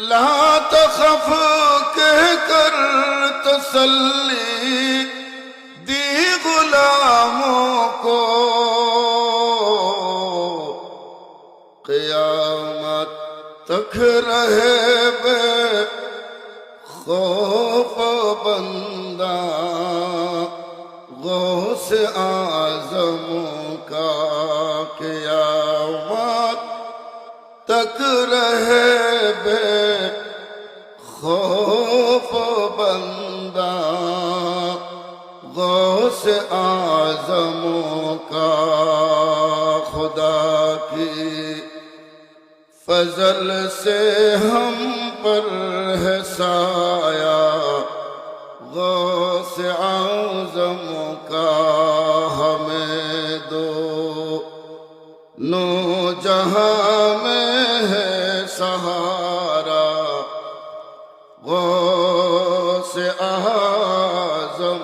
لا تخف کہہ کر تسلی دی غلاموں کو، قیامت تک رہے بے خوف بندہ غوث اعظم کا، قیامت تک رہے بے خوف بندہ غوث اعظم کا۔ خدا کی فضل سے ہم پر ہے سایہ غوث اعظم کا، ہمیں دو نو جہاں میں ہے سہارا غوث اعظم